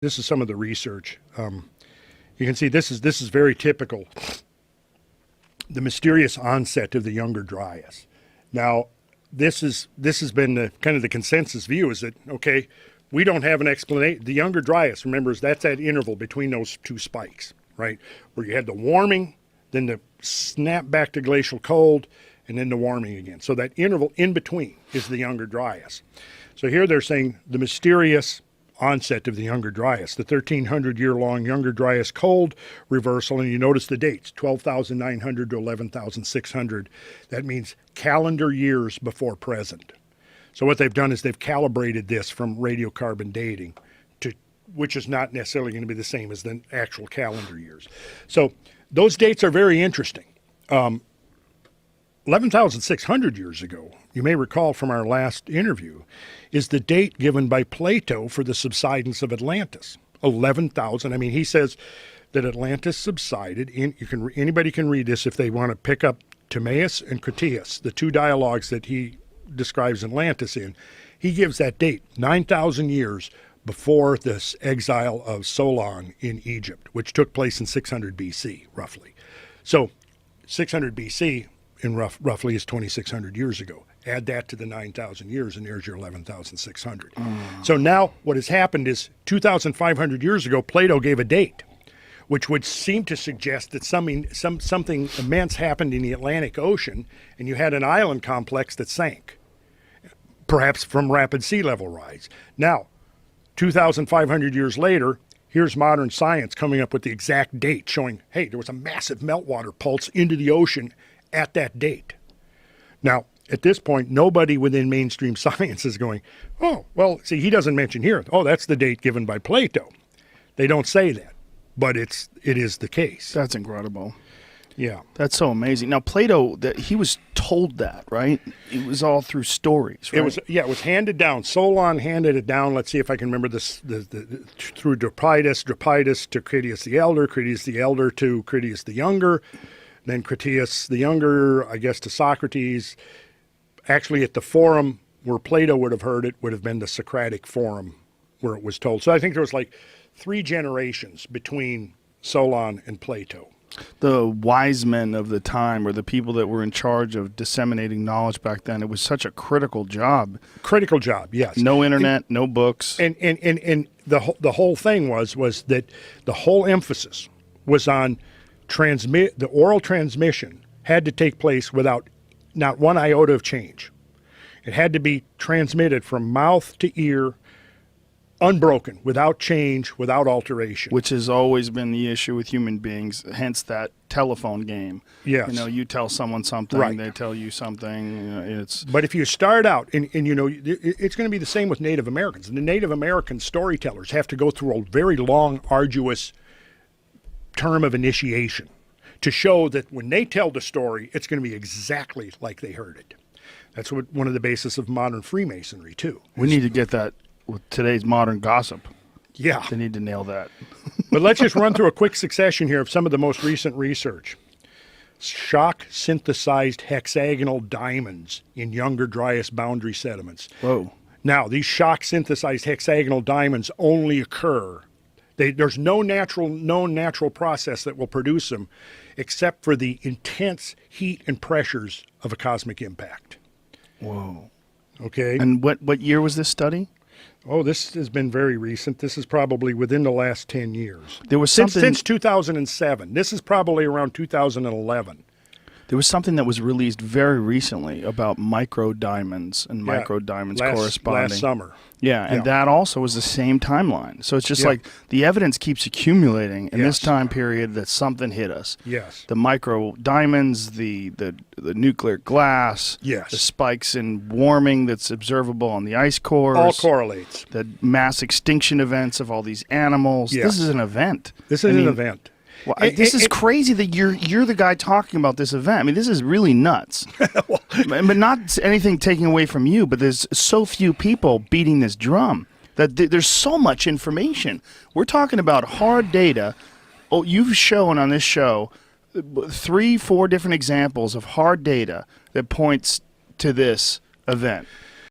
This is some of the research. You can see this is very typical. The mysterious onset of the younger Dryas. Now, this has been kind of the consensus view is that, okay, we don't have an explanation. The younger Dryas, remember, that's that interval between those two spikes, right? Where you had the warming, then the snap back to glacial cold, and then the warming again. So that interval in between is the younger Dryas. So here they're saying the mysterious onset of the younger Dryas, the 1,300-year-long younger Dryas cold reversal, and you notice the dates, 12,900 to 11,600. That means calendar years before present. So what they've done is they've calibrated this from radiocarbon dating, to which is not necessarily going to be the same as the actual calendar years. So those dates are very interesting. 11,600 years ago, you may recall from our last interview, is the date given by Plato for the subsidence of Atlantis. 11,000. I mean, he says that Atlantis subsided. Anybody can read this if they want to pick up Timaeus and Critias, the two dialogues that he describes Atlantis in. He gives that date, 9,000 years before this exile of Solon in Egypt, which took place in 600 BC, roughly. So 600 BC in roughly is 2,600 years ago. Add that to the 9,000 years, and there's your 11,600. So now what has happened is 2,500 years ago, Plato gave a date, which would seem to suggest that something immense happened in the Atlantic Ocean, and you had an island complex that sank, perhaps from rapid sea level rise. Now, 2,500 years later, here's modern science coming up with the exact date, showing, hey, there was a massive meltwater pulse into the ocean at that date. Now, at this point, nobody within mainstream science is going, oh, well, see, he doesn't mention here, oh, that's the date given by Plato. They don't say that, but it is the case. That's incredible. Yeah. That's so amazing. Now, Plato, he was told that, right? It was all through stories, right? It was handed down. Solon handed it down. Let's see if I can remember this, through Dryas to Critias the Elder to Critias the Younger, then Critias the Younger, I guess, to Socrates. Actually, at the forum where Plato would have heard it would have been the Socratic forum where it was told. So I think there was like 3 generations between Solon and Plato. The wise men of the time, or the people that were in charge of disseminating knowledge back then, it was such a critical job. Critical job, yes. No internet, no books. And the whole thing was that the whole emphasis was on the oral transmission had to take place without not one iota of change. It had to be transmitted from mouth to ear, unbroken, without change, without alteration. Which has always been the issue with human beings, hence that telephone game. Yes. You know, you tell someone something, right. They tell you something. You know, But if you start out, and you know, it's going to be the same with Native Americans. And the Native American storytellers have to go through a very long, arduous term of initiation to show that when they tell the story, it's going to be exactly like they heard it. That's one of the basis of modern Freemasonry, too. We need to get that with today's modern gossip. Yeah. They need to nail that. But let's just run through a quick succession here of some of the most recent research. Shock synthesized hexagonal diamonds in younger Dryas boundary sediments. Whoa. Now, these shock synthesized hexagonal diamonds only occur. There's no known natural process that will produce them except for the intense heat and pressures of a cosmic impact. Whoa. Okay. And what year was this study? Oh, this has been very recent. This is probably within the last 10 years. There was something since 2007. This is probably around 2011. There was something that was released very recently about micro diamonds and micro diamonds corresponding. Last summer. Yeah, and that also was the same timeline. So it's just like the evidence keeps accumulating in this time period that something hit us. Yes. The micro diamonds, the nuclear glass, the spikes in warming that's observable on the ice cores. All correlates. The mass extinction events of all these animals. Yes. This is an event. This is an event. Well, this is crazy that you're the guy talking about this event. I mean, this is really nuts. But not anything taking away from you, but there's so few people beating this drum that there's so much information. We're talking about hard data. Oh, you've shown on this show 3-4 different examples of hard data that points to this event.